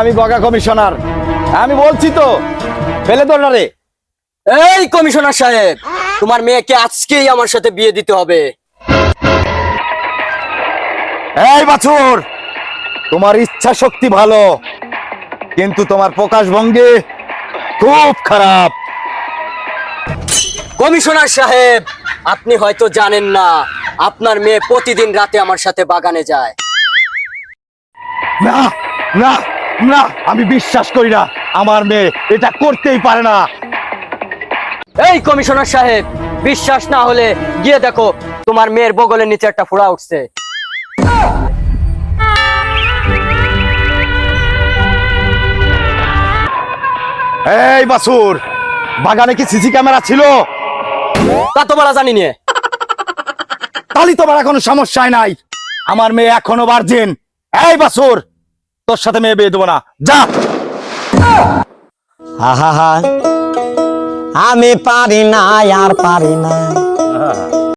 আমি বগা কমিশনার, আমি বলছি তো, ফেলে তোর না রে। এই কমিশনার সাহেব, তোমার মেয়েকে আজকেই আমার সাথে বিয়ে দিতে হবে। এই বাছুর, তোমার ইচ্ছা শক্তি ভালো, কিন্তু তোমার প্রকাশভঙ্গি খুব খারাপ। কমিশনার সাহেব, আপনি হয়তো জানেন না, আপনার মেয়ে প্রতিদিন রাতে আমার সাথে বাগানে যায়। না না না, আমি বিশ্বাস করি না, আমার মেয়ে এটা করতেই পারে না। এই কমিশনার সাহেব, বিশ্বাস না হলে গিয়ে দেখো, তোমার মেয়ের বগলের নিচে একটা ফোড়া উঠছে। এই বাছুর, বাগানে কি সিসি ক্যামেরা ছিল? তা তোমার জানি নিয়ে, তাহলে তোমার কোনো সমস্যাই নাই, আমার মেয়ে এখনো ভার্জিন। এই বাছুর, তোর সাথে মেয়ে বিয়ে দেবো না, যা। আহা, আমি পারি না, আর পারি না।